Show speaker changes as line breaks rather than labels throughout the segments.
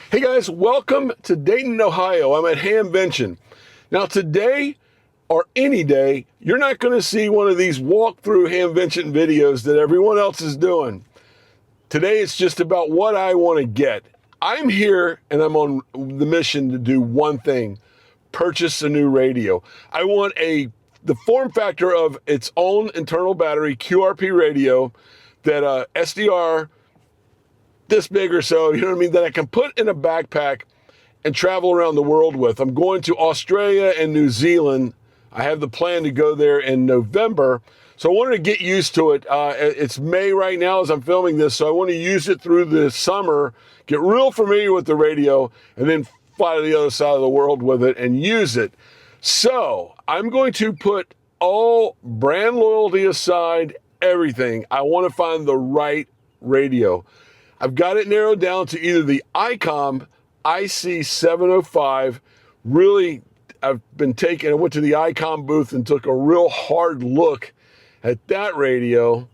Hey guys, welcome to Dayton, Ohio. I'm at Hamvention. Now today, or any day, you're not going to see one of these walk-through Hamvention videos that everyone else is doing. Today it's just about what I want to get. I'm here and I'm on the mission to do one thing: purchase a new radio. I want the form factor of its own internal battery QRP radio that SDR this big or so, you know what I mean, that I can put in a backpack and travel around the world with. I'm going to Australia and New Zealand. I have the plan to go there in November, so I wanted to get used to it. It's May right now as I'm filming this, so I want to use it through the summer, get real familiar with the radio, and then fly to the other side of the world with it and use it. So I'm going to put all brand loyalty aside, everything. I want to find the right radio. I've got it narrowed down to either the ICOM IC-705. Really, I went to the ICOM booth and took a real hard look at that radio,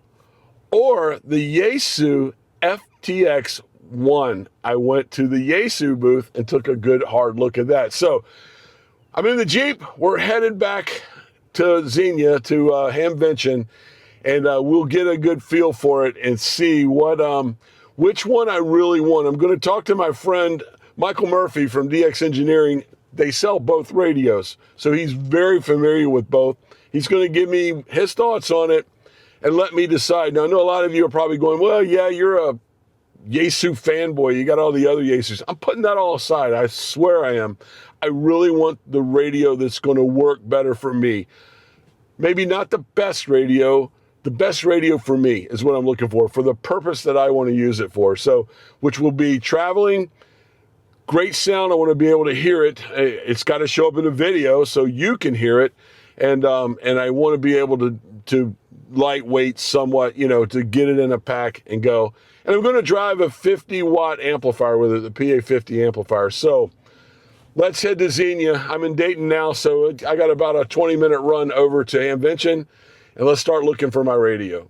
or the Yaesu FTX-1. I went to the Yaesu booth and took a good hard look at that. So I'm in the Jeep. We're headed back to Xenia, to Hamvention, and we'll get a good feel for it and see which one I really want. I'm going to talk to my friend Michael Murphy from DX Engineering. They sell both radios, so he's very familiar with both. He's going to give me his thoughts on it and let me decide. Now, I know a lot of you are probably going, well, yeah, you're a Yaesu fanboy. You got all the other Yaesus. I'm putting that all aside. I swear I am. I really want the radio that's going to work better for me. Maybe not the best radio. The best radio for me is what I'm looking for the purpose that I want to use it for. So, which will be traveling, great sound. I want to be able to hear it. It's got to show up in a video so you can hear it. And I want to be able to lightweight somewhat, to get it in a pack and go. And I'm going to drive a 50-watt amplifier with it, the PA50 amplifier. So let's head to Xenia. I'm in Dayton now, so I got about a 20-minute run over to Hamvention. And let's start looking for my radio.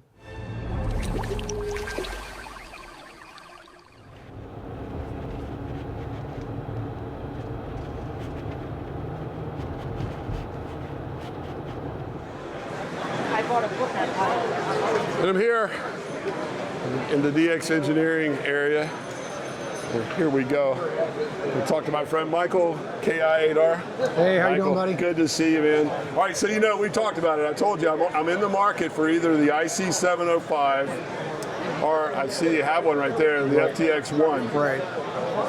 And I'm here in the DX Engineering area. Here we go. We'll talk to my friend Michael, KI8R.
Hey, how
Michael,
you doing, buddy?
Good to see you, man. All right, so we talked about it. I told you I'm in the market for either the IC-705 or I see you have one right there, the FTX-1.
Right.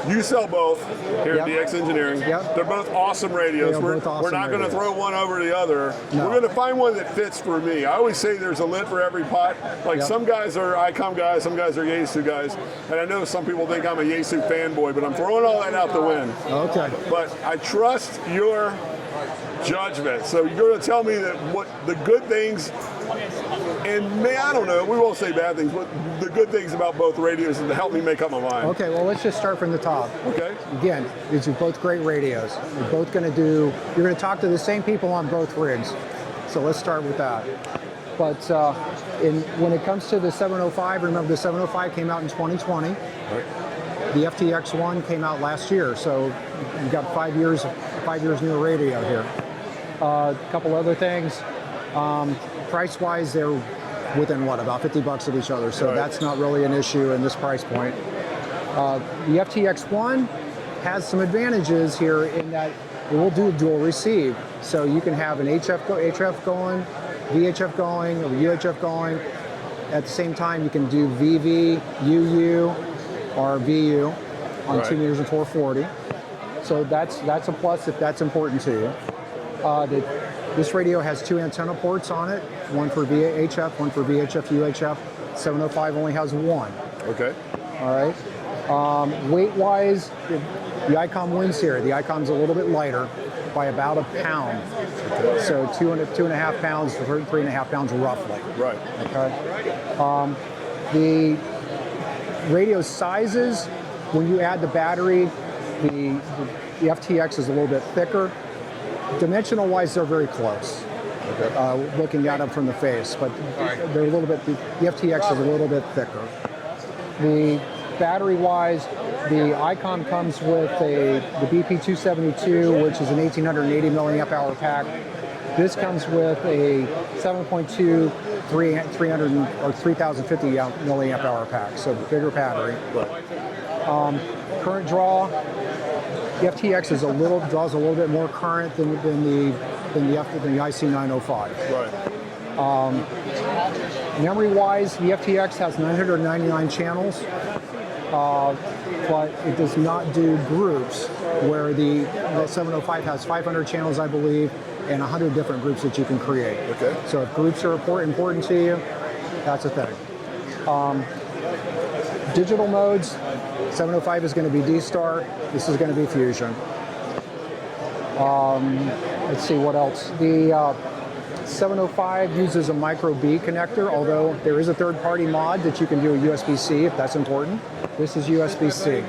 You sell both here at DX Engineering.
Yep.
They're both awesome radios. We're not going to throw one over the other.
No.
We're going to find one that fits for me. I always say there's a lid for every pot. Like some guys are ICOM guys, some guys are Yaesu guys. And I know some people think I'm a Yaesu fanboy, but I'm throwing all that out the wind.
Okay.
But I trust your judgment. So you're going to tell me that what the good things, and I don't know, we won't say bad things, but the good things about both radios and to help me make up my mind.
Okay, well, let's just start from the top.
Okay.
Again, these are both great radios. You're both going to you're going to talk to the same people on both rigs. So let's start with that. But when it comes to the 705, remember the 705 came out in 2020.
Right.
The FTX-1 came out last year, so you've got 5 years new radio here. A couple other things. Price-wise, they're within about $50 of each other, so that's not really an issue in this price point. The FTX-1 has some advantages here in that it will do dual receive, so you can have an HF going, VHF going, or UHF going. At the same time, you can do VV, UU, or VU on 2 meters and 440. So that's a plus if that's important to you. This radio has 2 antenna ports on it, one for VHF, one for VHF, UHF. 705 only has 1.
Okay.
All right. Weight-wise, the ICOM wins here. The ICOM's a little bit lighter by about a pound. Okay. So 2.5 pounds to 3.5 pounds roughly.
Right.
Okay. The radio sizes, when you add the battery, the FTX is a little bit thicker. Dimensional-wise, they're very close. Okay. Looking at them from the face, but they're a little bit. The FTX is a little bit thicker. The Battery-wise, the ICOM comes with the BP272, which is an 1880 milliamp hour pack. This comes with a 7.2 300 or 3050 milliamp hour pack, so bigger battery. Current draw, the FTX is draws a little bit more current than the IC-905. Memory-wise, the FTX has 999 channels, but it does not do groups, where the 705 has 500 channels, I believe, and 100 different groups that you can create.
Okay.
So if groups are important to you, that's a thing. Digital modes, 705 is going to be D-Star. This is going to be Fusion. Let's see what else. The 705 uses a micro B connector, although there is a third-party mod that you can do a USB-C if that's important. This is USB-C.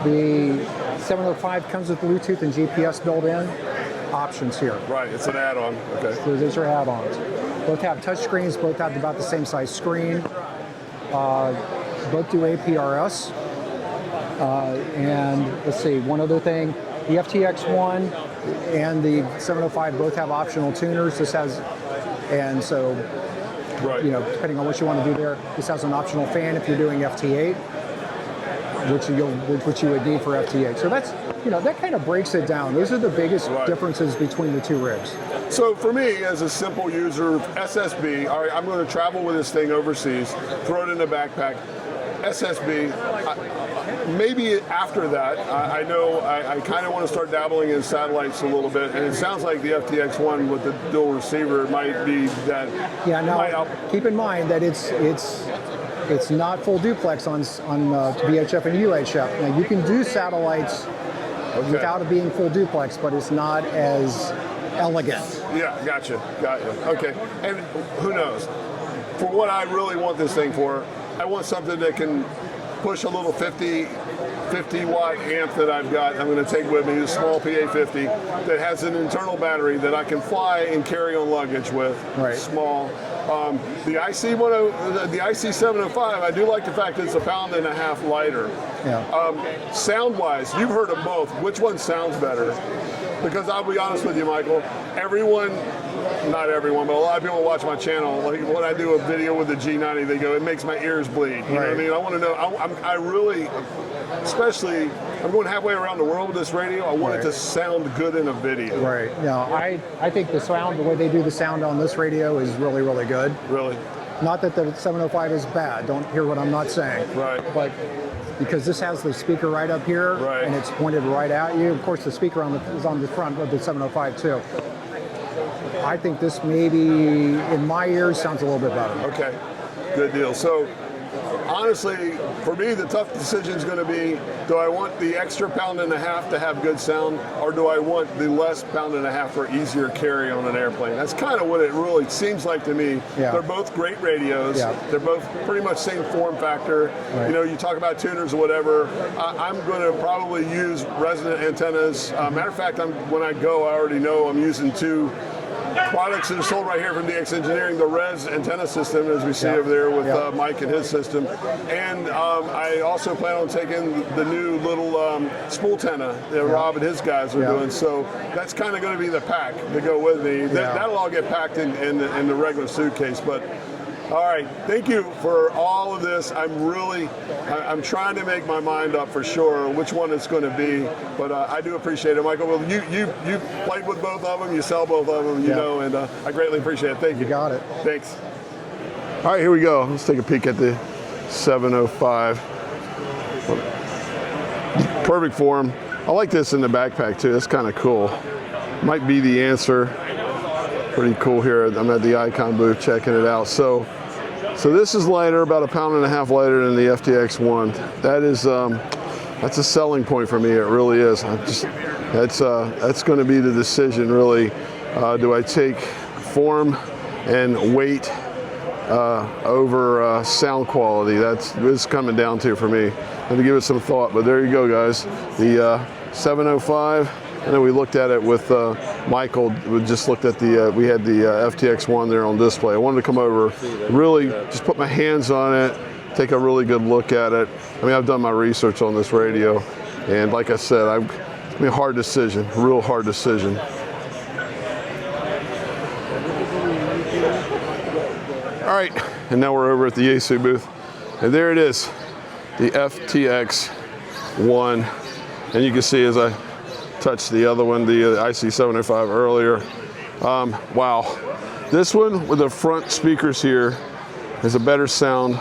The 705 comes with Bluetooth and GPS built in. Options here.
Right, it's an add-on. Okay.
So those are add-ons. Both have touch screens, both have about the same size screen. Both do APRS. And let's see, one other thing. The FTX-1 and the 705 both have optional tuners. This has, and so, you know, depending on what you want to do there, this has an optional fan if you're doing FT8, which you would need for FT8. So that's, you know, that kind of breaks it down. Those are the biggest differences between the two rigs.
So for me, as a simple user of SSB, all right, I'm going to travel with this thing overseas, throw it in a backpack. SSB, maybe after that, I know I kind of want to start dabbling in satellites a little bit, and it sounds like the FTX-1 with the dual receiver might be that. Yeah,
now keep in mind that it's not full duplex on VHF and UHF. Now you can do satellites without it being full duplex, but it's not as elegant.
Yeah, gotcha. Okay, and who knows? For what I really want this thing for, I want something that can push a little 50 watt amp that I've got. I'm going to take with me, a small PA50 that has an internal battery that I can fly and carry on luggage with.
Right.
Small. The IC-705, I do like the fact that it's 1.5 pounds lighter.
Yeah.
Sound-wise, you've heard them both. Which one sounds better? Because I'll be honest with you, Michael, not everyone, but a lot of people watch my channel. Like when I do a video with the G90, they go, it makes my ears bleed. You know what I mean? I want to know, I really, especially, I'm going halfway around the world with this radio. I want it to sound good in a video.
Right. No, I think the sound, the way they do the sound on this radio is really, really good.
Really?
Not that the 705 is bad. Don't hear what I'm not saying.
Right.
But because this has the speaker right up here, and it's pointed right at you. Of course, the speaker is on the front of the 705 too. I think this maybe, in my ears, sounds a little bit better.
Okay, good deal. So, honestly, for me, the tough decision is going to be, do I want the extra 1.5 pounds to have good sound, or do I want the less 1.5 pounds for easier carry on an airplane? That's kind of what it really seems like to me.
Yeah.
They're both great radios.
Yeah.
They're both pretty much same form factor.
Right.
You know, you talk about tuners or whatever. I'm going to probably use resonant antennas. Matter of fact, when I go, I already know I'm using two products that are sold right here from DX Engineering, the Res antenna system, as we see over there with Mike and his system. And I also plan on taking the new little spool antenna that Rob and his guys are doing. So that's kind of going to be the pack to go with me. That'll all get packed in the regular suitcase. But all right, thank you for all of this. I'm trying to make my mind up for sure which one it's going to be, but I do appreciate it, Michael. Well, you played with both of them, you sell both of them, you know, and I greatly appreciate it. Thank you.
You got it.
Thanks. All right, here we go. Let's take a peek at the 705. Perfect form. I like this in the backpack too. That's kind of cool. Might be the answer. Pretty cool here. I'm at the ICOM booth checking it out. So this is lighter, about 1.5 pounds lighter than the FTX-1. That is, that's a selling point for me. It really is. That's going to be the decision, really. Do I take form and weight over sound quality? That's what it's coming down to for me. Let me give it some thought. But there you go, guys. The 705. And then we looked at it with Michael. We just looked at we had the FTX-1 there on display. I wanted to come over, really just put my hands on it, take a really good look at it. I mean, I've done my research on this radio, and like I said, it's been a hard decision, real hard decision. All right, and now we're over at the Yaesu booth, and there it is, the FTX-1, and you can see as I touched the other one, the IC-705 earlier. Wow, this one with the front speakers here is a better sound.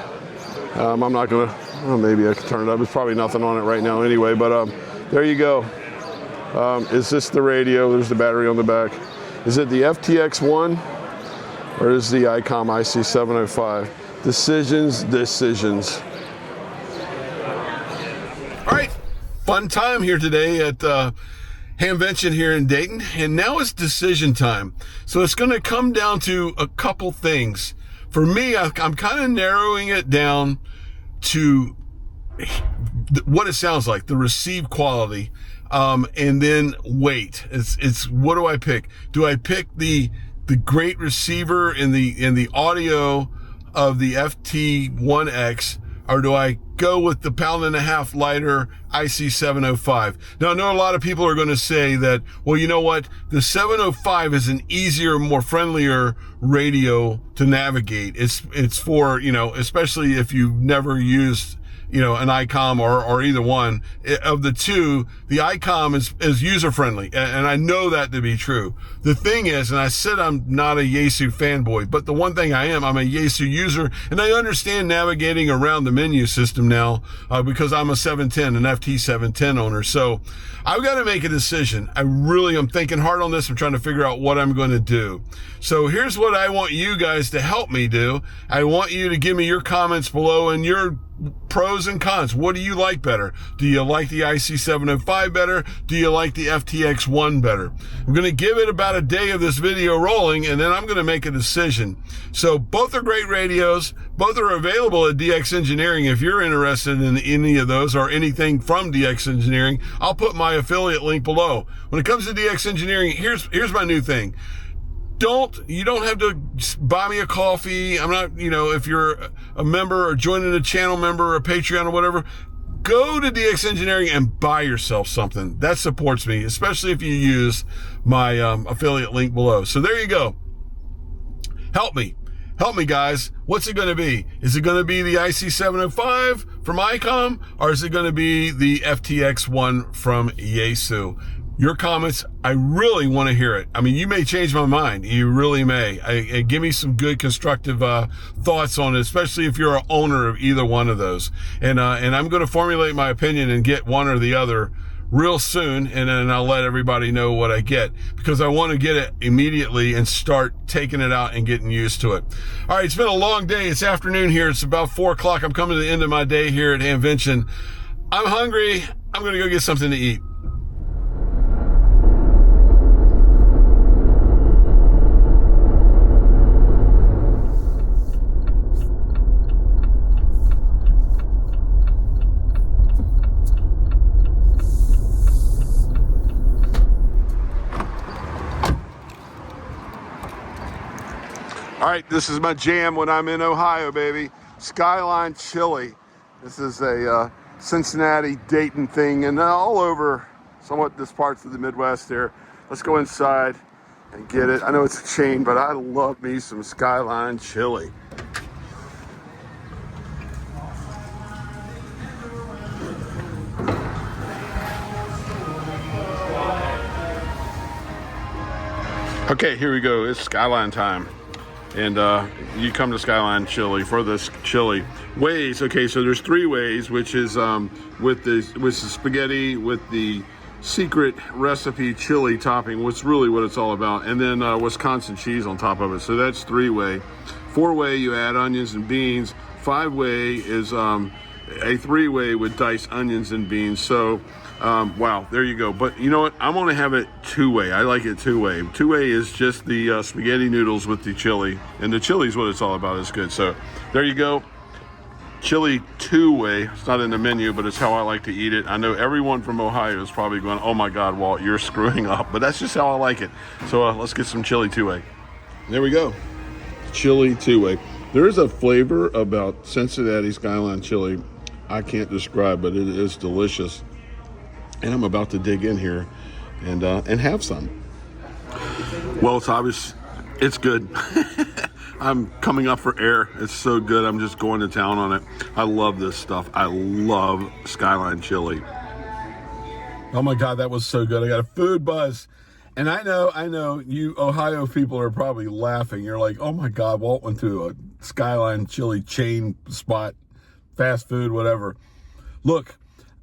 I'm not gonna, well, maybe I can turn it up. There's probably nothing on it right now anyway, but there you go. Is this the radio? There's the battery on the back. Is it the FTX-1 or is the ICOM IC-705? Decisions. All right, fun time here today at Hamvention here in Dayton, and now it's decision time. So it's going to come down to a couple things. For me, I'm kind of narrowing it down to what it sounds like, the receive quality, and then weight. It's what do I pick? Do I pick the great receiver in the audio of the FT1X, or do I go with the 1.5 pound lighter IC-705? Now, I know a lot of people are going to say that, well, you know what? The 705 is an easier, more friendlier radio to navigate. It's for, you know, especially if you've never used, you know, an ICOM or either one. Of the two, the ICOM is user-friendly, and I know that to be true. The thing is, and I said I'm not a Yaesu fanboy, but the one thing I'm a Yaesu user, and I understand navigating around the menu system now because I'm a 710, an FT710 owner. So I've got to make a decision. I'm thinking hard on this. I'm trying to figure out what I'm going to do. So here's what I want you guys to help me do. I want you to give me your comments below and your pros and cons. What do you like better? Do you like the IC-705 better? Do you like the FTX-1 better? I'm going to give it about a day of this video rolling, and then I'm going to make a decision. So both are great radios. Both are available at DX Engineering. If you're interested in any of those or anything from DX Engineering, I'll put my affiliate link below. When it comes to DX Engineering, here's my new thing. You don't have to buy me a coffee. I'm not, you know, if you're a member or joining a channel member or a Patreon or whatever, go to DX Engineering and buy yourself something. That supports me, especially if you use my affiliate link below. So there you go. Help me guys. What's it going to be? Is it going to be the IC-705 from ICOM, or is it going to be the FTX-1 from Yaesu? Your comments, I really want to hear it. I mean, you may change my mind. You really may. Give me some good constructive thoughts on it, especially if you're an owner of either one of those. And I'm going to formulate my opinion and get one or the other real soon, and then I'll let everybody know what I get, because I want to get it immediately and start taking it out and getting used to it. All right, it's been a long day. It's afternoon here. It's about 4 o'clock. I'm coming to the end of my day here at Hamvention. I'm hungry. I'm going to go get something to eat. All right, this is my jam when I'm in Ohio, baby. Skyline chili. This is a Cincinnati, Dayton thing, and all over somewhat this parts of the Midwest here. Let's go inside and get it. I know it's a chain, but I love me some Skyline chili. Okay, here we go. It's Skyline time. And you come to Skyline Chili for this chili. Ways, okay, so there's 3 ways, which is with the spaghetti with the secret recipe chili topping, which is really what it's all about, and then Wisconsin cheese on top of it. So that's 3-way. 4-way, you add onions and beans. 5-way is a 3-way with diced onions and beans. So wow, there you go. But you know what? I'm gonna have it 2-way. I like it 2-way. 2-way is just the spaghetti noodles with the chili, and the chili is what it's all about. It's good. So there you go. Chili 2-way. It's not in the menu, but it's how I like to eat it. I know everyone from Ohio is probably going, "Oh my God, Walt, you're screwing up," but that's just how I like it. So let's get some chili 2-way. There we go. Chili 2-way. There is a flavor about Cincinnati Skyline chili I can't describe, but it is delicious. And I'm about to dig in here and have some. Well, it's obvious. It's good. I'm coming up for air. It's so good. I'm just going to town on it. I love this stuff. I love Skyline chili. Oh my God, that was so good. I got a food buzz. And I know you Ohio people are probably laughing. You're like, oh my God, Walt went to a Skyline chili chain spot, fast food, whatever. Look,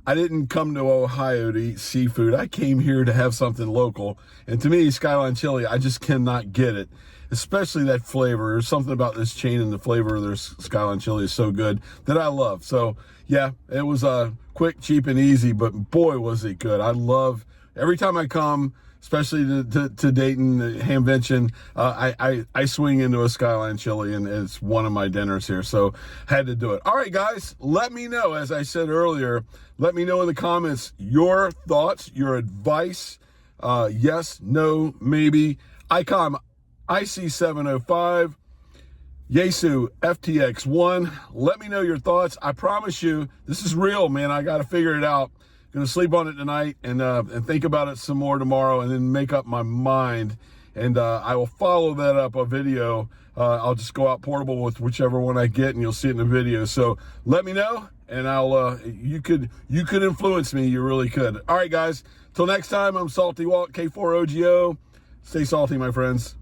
I didn't come to Ohio to eat seafood. I came here to have something local. And to me, Skyline chili, I just cannot get it, especially that flavor. There's something about this chain and the flavor of their Skyline chili is so good that I love. So yeah, it was quick, cheap, and easy, but boy, was it good. I love, every time I come, especially to Dayton, Hamvention, I swing into a Skyline chili, and it's one of my dinners here, so had to do it. All right, guys, let me know, as I said earlier, let me know in the comments your thoughts, your advice, yes, no, maybe. ICOM IC-705, Yaesu FTX-1. Let me know your thoughts. I promise you, this is real, man. I got to figure it out. Going to sleep on it tonight and think about it some more tomorrow, and then make up my mind. And I will follow that up a video. I'll just go out portable with whichever one I get, and you'll see it in the video. So let me know, and I'll you could influence me. You really could. All right, guys. Till next time, I'm Salty Walt, K4OGO. Stay salty, my friends.